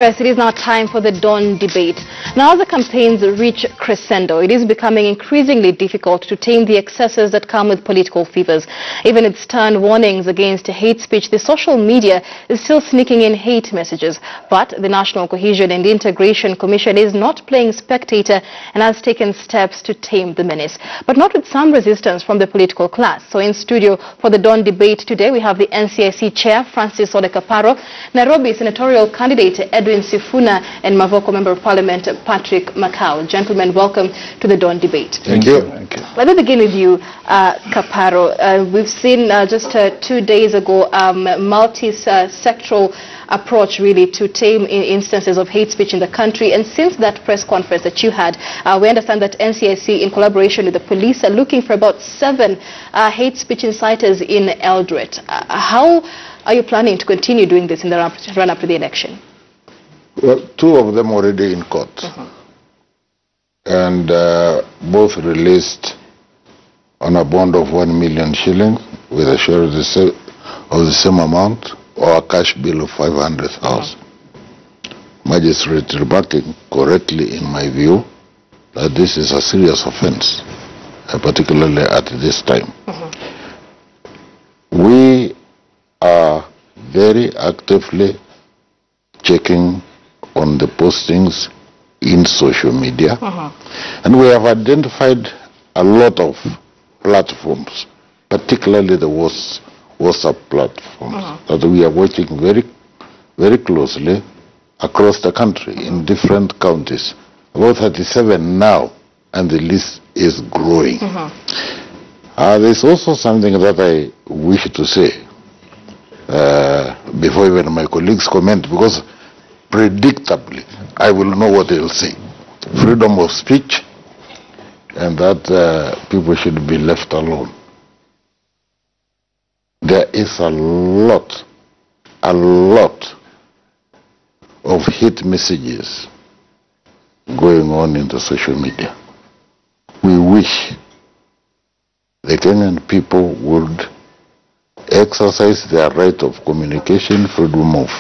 Yes, it is now time for the dawn debate. Now the campaigns reach crescendo. It is becoming increasingly difficult to tame the excesses that come with political fevers. Even its stern warnings against hate speech, the social media is still sneaking in hate messages. But the National Cohesion and Integration Commission is not playing spectator and has taken steps to tame the menace, but not with some resistance from the political class. So in studio for the dawn debate today, we have the NCIC chair, Francis Kaparo, Nairobi senatorial candidate Edwin Sifuna, and Mavoko Member of Parliament Patrick Makau. Gentlemen, welcome to the dawn debate. Thank you. Thank you. Let me begin with you, Kaparo. We've seen just 2 days ago multi-sectoral approach really to tame instances of hate speech in the country, and since that press conference that you had, we understand that NCIC in collaboration with the police are looking for about 7 hate speech inciters in Eldoret. How are you planning to continue doing this in the run-up to the election? Well, 2 of them already in court, and both released on a bond of 1 million shillings with a share of the same amount or a cash bill of 500,000. Magistrate remarking correctly, in my view, that this is a serious offense, particularly at this time. We are very actively checking on the postings in social media, and we have identified a lot of platforms, particularly the WhatsApp platforms, that we are watching very, very closely across the country in different counties. About 37 now, and the list is growing. There's also something that I wish to say before even my colleagues comment, because predictably I will know what they'll say. Freedom of speech, and that people should be left alone. There is a lot of hate messages going on in the social media. We wish the Kenyan people would exercise their right of communication, freedom of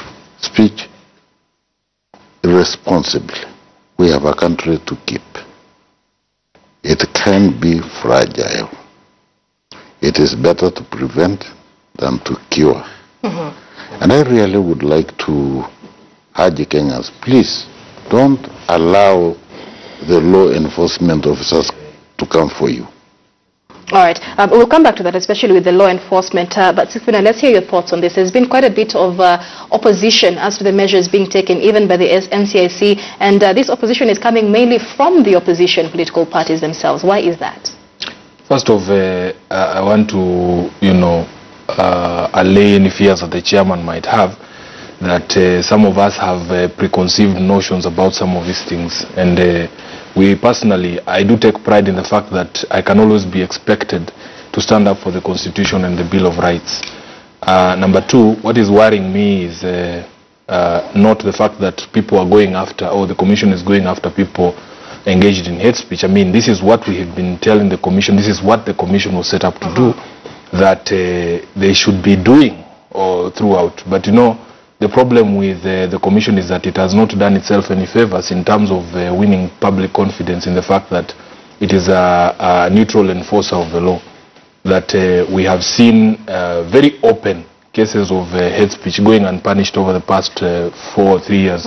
speech, responsibly. We have a country to keep. It can be fragile. It is better to prevent than to cure. And I really would like to urge Kenyans, please don't allow the law enforcement officers to come for you. All right, we'll come back to that, especially with the law enforcement. But Sifuna, let's hear your thoughts on this. There's been quite a bit of opposition as to the measures being taken, even by the NCIC, and this opposition is coming mainly from the opposition political parties themselves. Why is that? First of all, I want to, allay any fears that the chairman might have, that some of us have preconceived notions about some of these things, and we personally, I do take pride in the fact that I can always be expected to stand up for the Constitution and the Bill of Rights. Number 2, what is worrying me is not the fact that people are going after, or the Commission is going after people engaged in hate speech. I mean, this is what we have been telling the Commission, this is what the Commission was set up to do, that they should be doing throughout. But the problem with the Commission is that it has not done itself any favors in terms of winning public confidence in the fact that it is a neutral enforcer of the law. That we have seen very open cases of hate speech going unpunished over the past 4 or 3 years.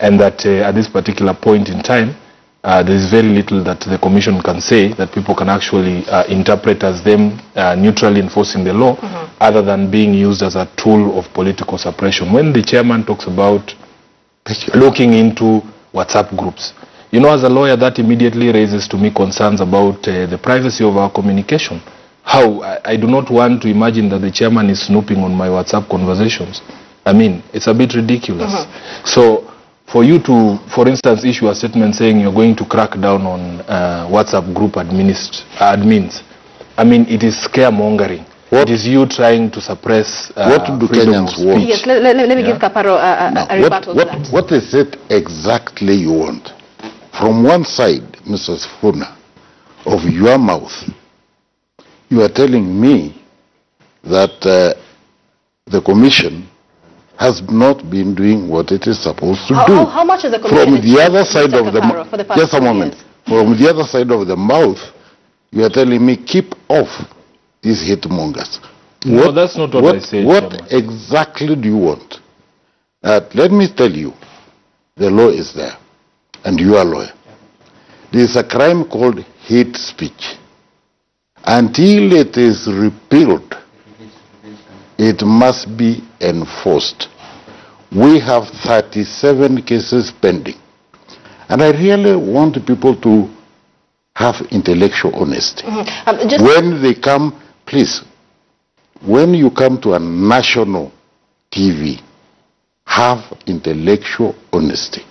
And that at this particular point in time, there is very little that the Commission can say that people can actually interpret as them neutrally enforcing the law, other than being used as a tool of political suppression. When the chairman talks about looking into WhatsApp groups, as a lawyer, that immediately raises to me concerns about the privacy of our communication. I do not want to imagine that the chairman is snooping on my WhatsApp conversations. I mean, it's a bit ridiculous. So, for you to, for instance, issue a statement saying you're going to crack down on WhatsApp group admins, I mean, it is scaremongering. It is you trying to suppress what do Kenyans want? Yes, let me give Kaparo a rebuttal to that. What is it exactly you want? From one side, Mr. Sifuna, of your mouth, you are telling me that the Commission has not been doing what it is supposed to do. How much is the commission? From the other side of the mouth, just a moment. From the other side of the mouth, you are telling me keep off these hate mongers. No, that's not what I said. What exactly do you want? Let me tell you, the law is there, and you are a lawyer. There is a crime called hate speech. Until it is repealed, it must be enforced. We have 37 cases pending. And I really want people to have intellectual honesty. When they come, please, when you come to a national TV, have intellectual honesty.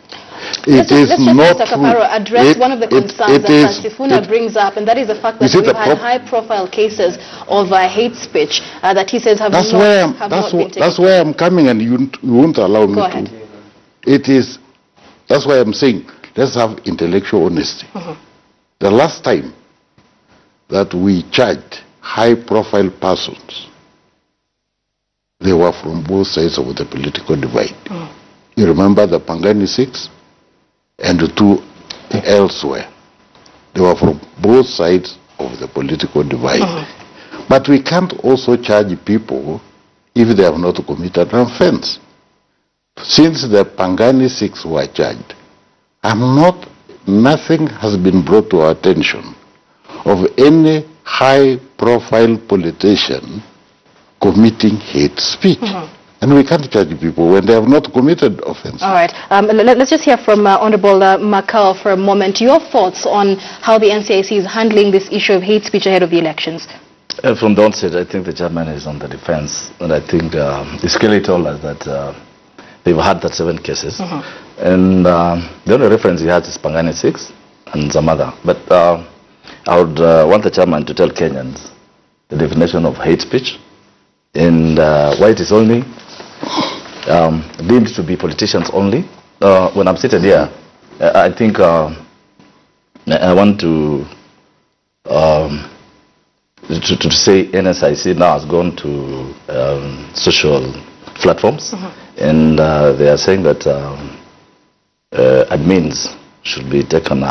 It is not Mr. Kaparo address one of the concerns that Sifuna brings up, and that is the fact that we've had high-profile cases of hate speech that he says have not been taken. That's why I'm coming, and you won't allow me to. It is. That's why I'm saying let's have intellectual honesty. The last time that we charged high-profile persons, they were from both sides of the political divide. You remember the Pangani 6 and the 2 elsewhere. They were from both sides of the political divide. But we can't also charge people if they have not committed an offense. Since the Pangani 6 were charged, nothing has been brought to our attention of any high-profile politician committing hate speech. And we can't charge people when they have not committed offense. All right. Let's just hear from Honorable Makau for a moment. Your thoughts on how the NCIC is handling this issue of hate speech ahead of the elections? From the onset, I think the chairman is on the defense. And I think he's clearly told us that they've had 37 cases. And the only reference he has is Pangani 6 and Zamada. But I would want the chairman to tell Kenyans the definition of hate speech and why it is only deemed to be politicians only. When I'm seated here, I think I want to say NCIC now has gone to social platforms, and they are saying that admins should be taken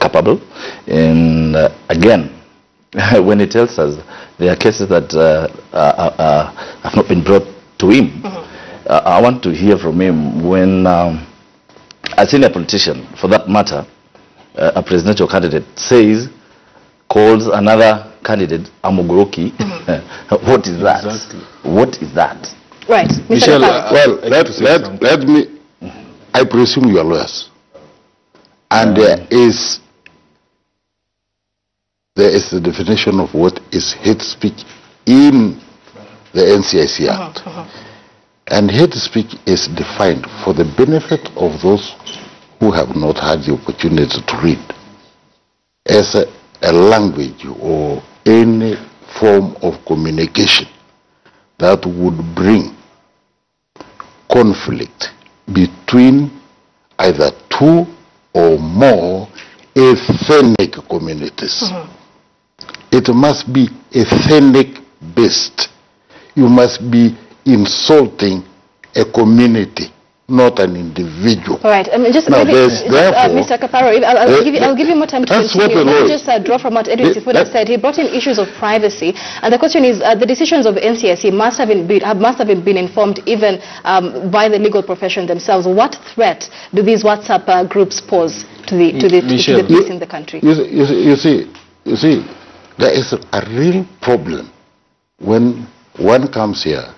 capable. And again, when he tells us there are cases that have not been brought to him, I want to hear from him when a senior politician, for that matter, a presidential candidate, calls another candidate a Mogoroki. What is that? Exactly. What is that? Right. Michelle, well, let me, I presume you are lawyers. And there is the definition of what is hate speech in the NCIC Act. And hate speech is defined for the benefit of those who have not had the opportunity to read as a language or any form of communication that would bring conflict between either two or more ethnic communities. It must be ethnic based. You must be insulting a community, not an individual. All right. Just now, Mr. Kaparo, I'll give you more time to continue. Let me just draw from what Edwin Sifuna said. He brought in issues of privacy, and the question is, the decisions of NCIC must have been informed even by the legal profession themselves. What threat do these WhatsApp groups pose to the peace in the country? You see, there is a real problem when one comes here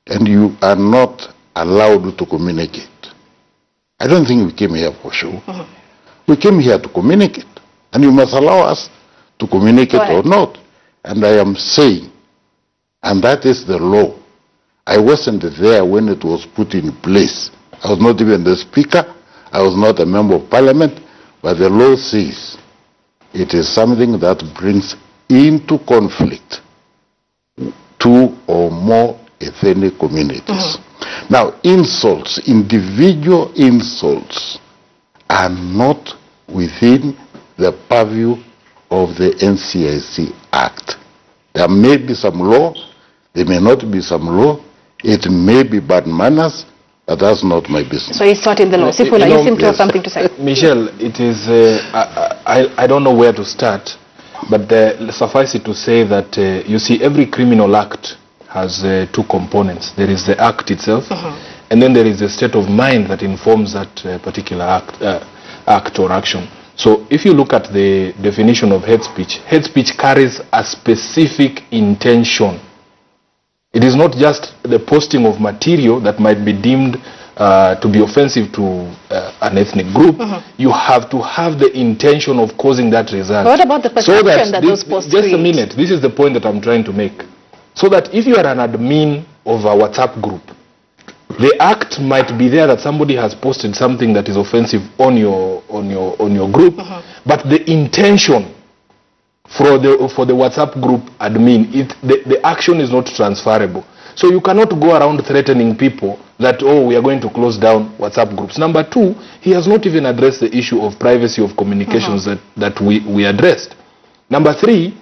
and you are not allowed to communicate. I don't think we came here for show. We came here to communicate, and you must allow us to communicate or not. And I am saying, and that is the law. I wasn't there when it was put in place. I was not even the speaker. I was not a member of parliament. But the law says it is something that brings into conflict two or more ethnic communities. Now, insults, individual insults, are not within the purview of the NCIC Act. There may be some law, there may not be some law. It may be bad manners, but that's not my business. So it's not in the law. Sifuna, you seem to have something to say. Michelle, it is, I don't know where to start, but suffice it to say that, you see, every criminal act has two components. There is the act itself, and then there is the state of mind that informs that particular act or action. So if you look at the definition of hate speech carries a specific intention. It is not just the posting of material that might be deemed to be offensive to an ethnic group. You have to have the intention of causing that result. But what about the perception that those posts Just a minute. This is the point that I'm trying to make. So that if you are an admin of a WhatsApp group, the act might be there that somebody has posted something that is offensive on your group, but the intention for the WhatsApp group admin, the action is not transferable. So you cannot go around threatening people that, oh, we are going to close down WhatsApp groups. Number two, he has not even addressed the issue of privacy of communications that we addressed. Number three,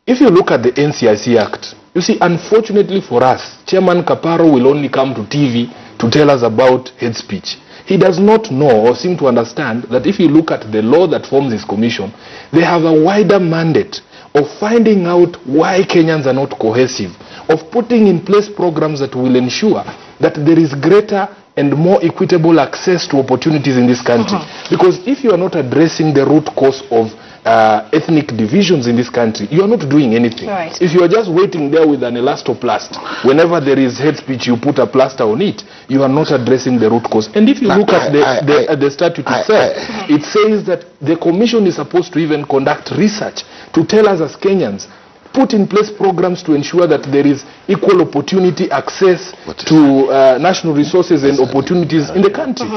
if you look at the NCIC Act, you see, unfortunately for us, Chairman Kaparo will only come to TV to tell us about hate speech. He does not know or seem to understand that if you look at the law that forms this commission, they have a wider mandate of finding out why Kenyans are not cohesive, of putting in place programs that will ensure that there is greater and more equitable access to opportunities in this country. Because if you are not addressing the root cause of ethnic divisions in this country, you are not doing anything. Right. If you are just waiting there with an elastoplast, whenever there is hate speech, you put a plaster on it, you are not addressing the root cause. And if you look at the statute itself, it says that the commission is supposed to even conduct research to tell us as Kenyans, put in place programs to ensure that there is equal opportunity access to national resources and opportunities in the country.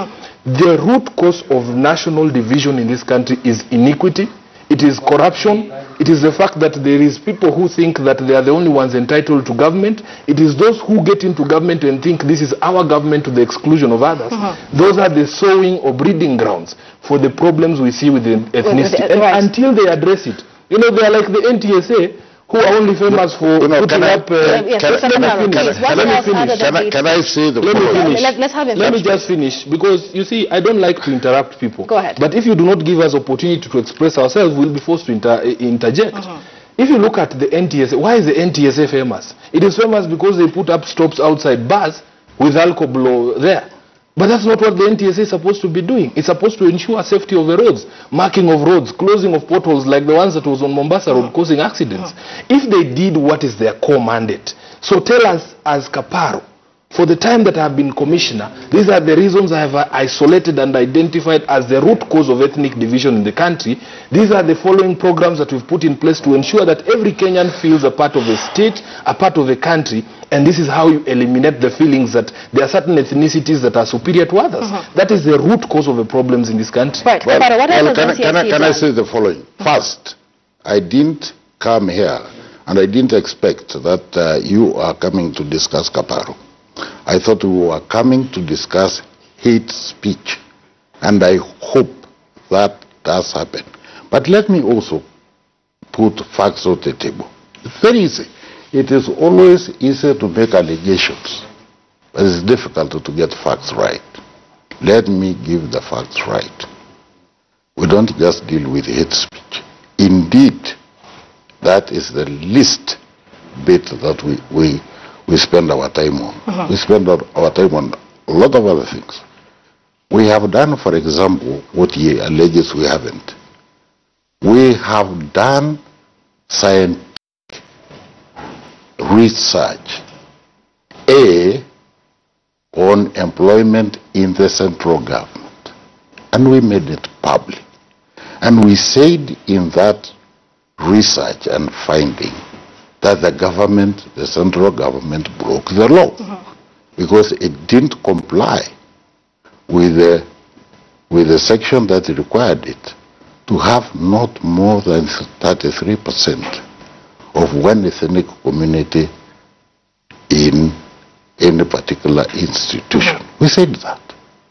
The root cause of national division in this country is iniquity. It is corruption. It is the fact that there is people who think that they are the only ones entitled to government. It is those who get into government and think this is our government to the exclusion of others. Those are the sowing or breeding grounds for the problems we see with the ethnicity. And until they address it, you know, they are like the NTSA, who are only famous for putting up... Can I say the following? Let me just finish, because you see, I don't like to interrupt people. Go ahead. But if you do not give us opportunity to express ourselves, we'll be forced to interject. If you look at the NTSA, why is the NTSA famous? It is famous because they put up stops outside bars with alcohol there. But that's not what the NTSA is supposed to be doing. It's supposed to ensure safety of the roads, marking of roads, closing of potholes like the ones that was on Mombasa Road causing accidents. If they did what is their core mandate, so tell us as Kaparo, for the time that I have been commissioner, these are the reasons I have isolated and identified as the root cause of ethnic division in the country. These are the following programs that we've put in place to ensure that every Kenyan feels a part of a state, a part of a country, and this is how you eliminate the feelings that there are certain ethnicities that are superior to others. That is the root cause of the problems in this country. Right. Well, can I say the following? First, I didn't come here and I didn't expect that you are coming to discuss Kaparo. I thought we were coming to discuss hate speech, and I hope that does happen. But let me also put facts on the table. It's very easy. It is always easy to make allegations, but it's difficult to get facts right. Let me give the facts right. We don't just deal with hate speech. Indeed, that is the least bit that we spend our time on. We spend our time on a lot of other things. We have done, for example, what he alleges we haven't. We have done scientific research, on employment in the central government, and we made it public. And we said in that research and finding that the government, the central government, broke the law because it didn't comply with the section that required it to have not more than 33% of one ethnic community in any particular institution. We said that,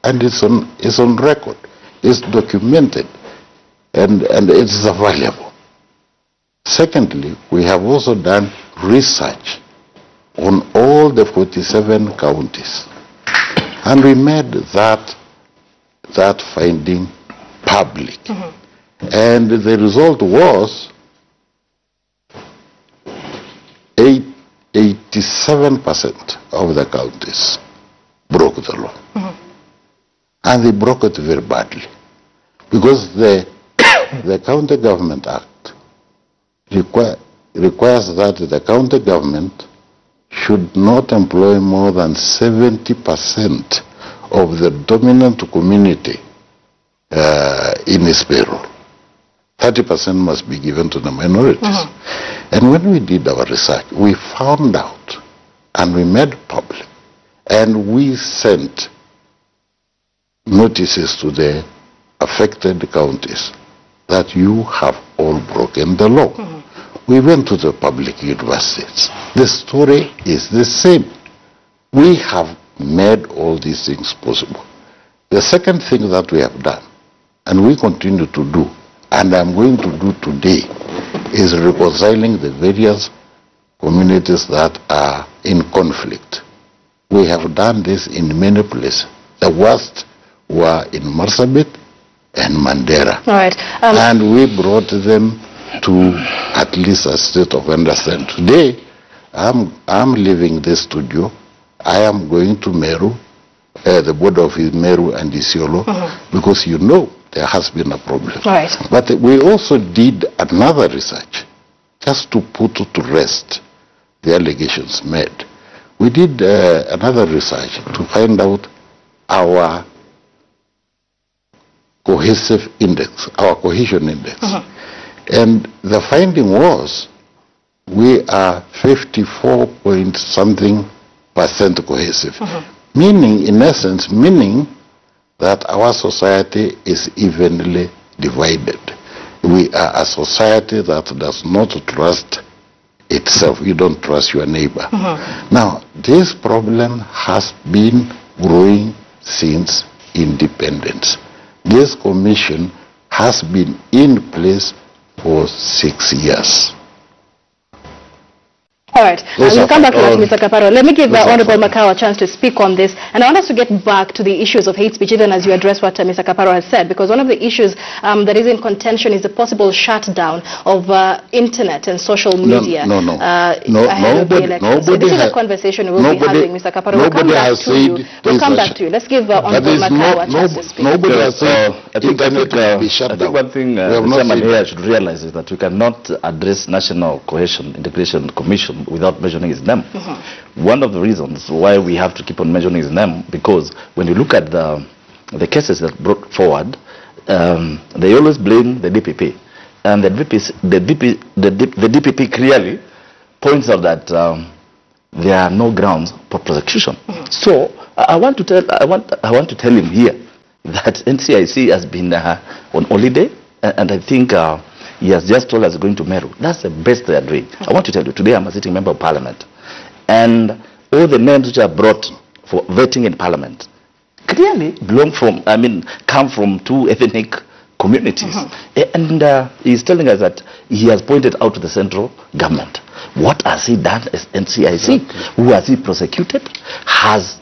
and it's on record, it's documented, and it's available. Secondly, we have also done research on all all the 47 counties. And we made that finding public. And the result was 87% of the counties broke the law. And they broke it very badly. Because the County Government Act requires that the county government should not employ more than 70% of the dominant community in its payroll. 30% must be given to the minorities. And when we did our research, we found out and we made public and we sent notices to the affected counties that you have all broken the law. We went to the public universities. The story is the same. We have made all these things possible. The second thing that we have done, and we continue to do, and I'm going to do today, is reconciling the various communities that are in conflict. We have done this in many places. The worst were in Marsabit and Mandera. All right. And we brought them to at least a state of understanding. Today, I'm leaving the studio. I am going to Meru, the border of Meru and Isiolo, because you know there has been a problem. Right. But we also did another research, just to put to rest the allegations made. We did another research to find out our cohesive index, our cohesion index. And the finding was we are 54-point-something% cohesive. Meaning, in essence, that our society is evenly divided. We are a society that does not trust itself. You don't trust your neighbor. Now, this problem has been growing since independence. This commission has been in place for 6 years. All right, we'll come back to that, Mr. Kaparo. Let me give Honorable Makau a chance to speak on this. And I want us to get back to the issues of hate speech, even as you address what Mr. Kaparo has said, because one of the issues that is in contention is the possible shutdown of internet and social media. Nobody this is a conversation we'll be having, Mr. Kaparo. We'll come back to you. We'll come back to you. Let's give Honorable Makau a chance to speak. Nobody has said internet will be shut down. I think one thing the chairman here should realize is that we cannot address National Cohesion Integration Commission without mentioning his name. One of the reasons why we have to keep on mentioning his name, because when you look at the cases that brought forward, they always blame the DPP, and the DPP clearly points out that there are no grounds for prosecution. So I want to tell him here that NCIC has been on holiday, and I think he has just told us going to Meru. That's the best they are doing. I want to tell you, today I'm a sitting member of Parliament, and all the names which are brought for vetting in Parliament clearly come from two ethnic communities. And he's telling us that he has pointed out to the central government. What has he done as NCIC? Who has he prosecuted? Has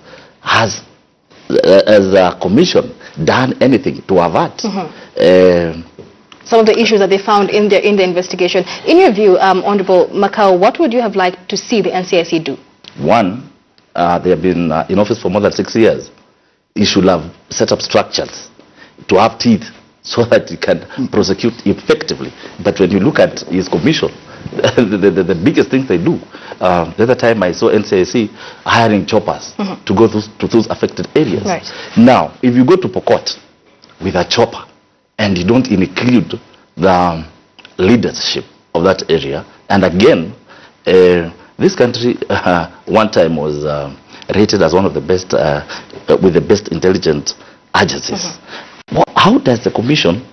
a commission done anything to avert some of the issues that they found in the investigation? In your view, Honorable Makau, what would you have liked to see the NCIC do? One, they have been in office for more than 6 years. He should have set up structures to have teeth so that he can prosecute effectively. But when you look at his commission, the biggest things they do, the other time I saw NCIC hiring choppers to go to those affected areas. Right. Now, if you go to Pokot with a chopper, and you don't include the leadership of that area. And again, this country one time was rated as one of the best, with the best intelligence agencies. Well, how does the commission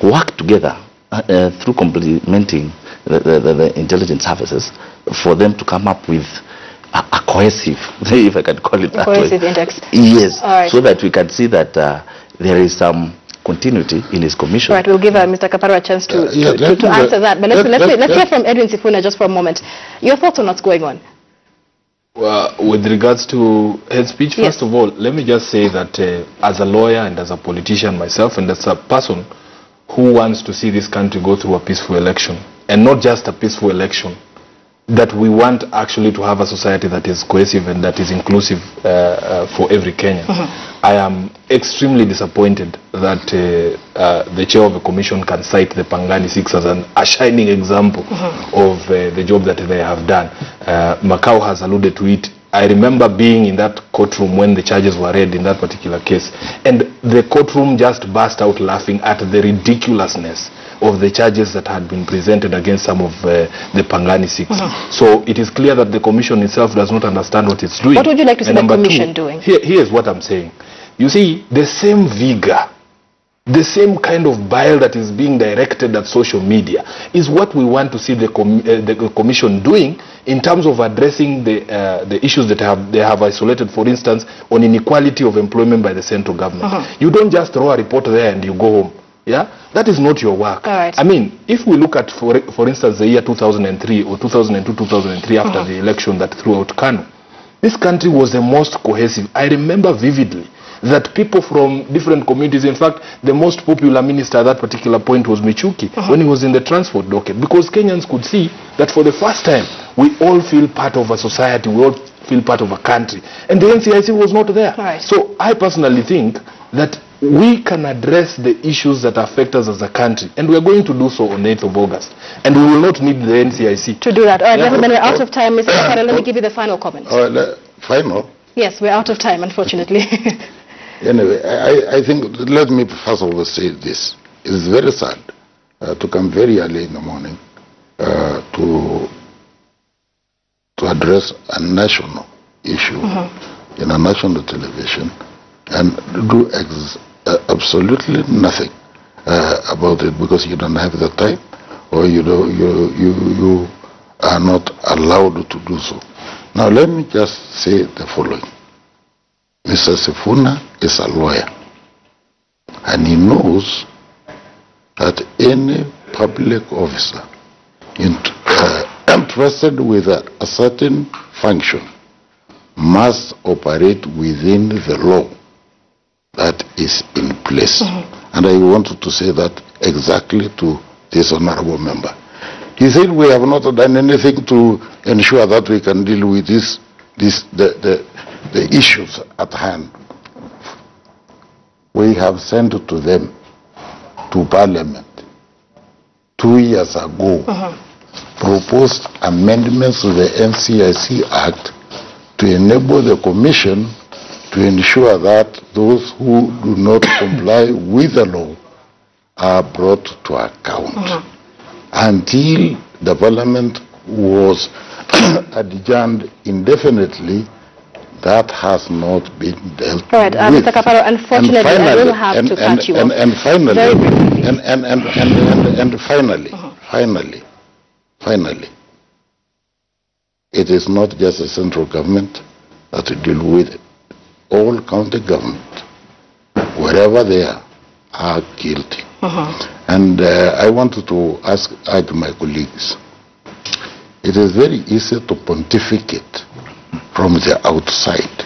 work together through complementing the intelligence services for them to come up with a cohesive, if I can call it that cohesive way. Index? Yes, right. So that we can see that there is some continuity in his commission. Right, we'll give Mr. Kaparo a chance to answer that. But let's hear from Edwin Sifuna just for a moment. Your thoughts on what's going on? With regards to hate speech, first of all, let me just say that as a lawyer and as a politician myself and as a person who wants to see this country go through a peaceful election, and not just a peaceful election, that we want actually to have a society that is cohesive and that is inclusive for every Kenyan. I am extremely disappointed that the chair of the commission can cite the Pangani 6 as a shining example of the job that they have done. Macau has alluded to it. I remember being in that courtroom when the charges were read in that particular case, and the courtroom just burst out laughing at the ridiculousness of the charges that had been presented against some of the Pangani 6. So it is clear that the commission itself does not understand what it's doing. What would you like to see the commission doing? Here's what I'm saying. You see, the same vigor, the same kind of bile that is being directed at social media is what we want to see the commission doing in terms of addressing the issues that they have isolated, for instance, on inequality of employment by the central government. You don't just throw a report there and you go home. Yeah, that is not your work. I mean, if we look at, for instance, the year 2003 or 2002-2003 after the election that threw out Kanu, this country was the most cohesive. I remember vividly that people from different communities, in fact, the most popular minister at that particular point was Michuki when he was in the transport docket, because Kenyans could see that for the first time, we all feel part of a society, we all feel part of a country, and the NCIC was not there. So I personally think that we can address the issues that affect us as a country, and we are going to do so on 8th of August, and we will not need the NCIC to do that. All right, gentlemen, we're out of time. Mr. Kapara, let me give you the final comment. Final? Yes, we're out of time, unfortunately. Anyway, I think, let me first of all say this. It is very sad to come very early in the morning to address a national issue in a national television and do absolutely nothing about it because you don't have the time or you are not allowed to do so. Now let me just say the following. Mr. Sifuna is a lawyer, and he knows that any public officer entrusted with a certain function must operate within the law that is in place. And I wanted to say that exactly to this honorable member. He said we have not done anything to ensure that we can deal with the issues at hand. We have sent to them, to Parliament, 2 years ago, proposed amendments to the NCIC Act to enable the Commission to ensure that those who do not comply with the law are brought to account. Until the Parliament was adjourned indefinitely, that has not been dealt with. Mr. Kaparo, unfortunately, I will have to cut you off. Finally, it is not just the central government that to deal with. All county government, wherever they are guilty. And I wanted to urge my colleagues, it is very easy to pontificate from the outside.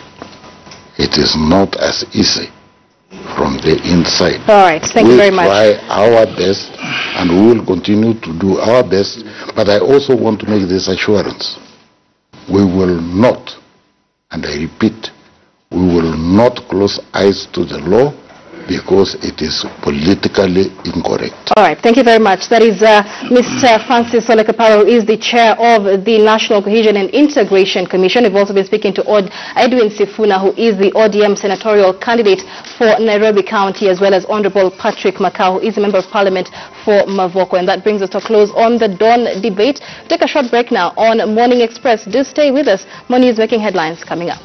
It is not as easy from the inside. All right, thank you very much. We try our best and we will continue to do our best, but I also want to make this assurance. We will not, and I repeat, we will not close eyes to the law because it is politically incorrect. All right, thank you very much. That is Mr. Francis Ole Kaparo, who is the chair of the National Cohesion and Integration Commission. We've also been speaking to Edwin Sifuna, who is the ODM senatorial candidate for Nairobi County, as well as Honorable Patrick Macau, who is a member of parliament for Mavoko. And that brings us to a close on the Dawn debate. Take a short break now on Morning Express. Do stay with us. More news making headlines coming up.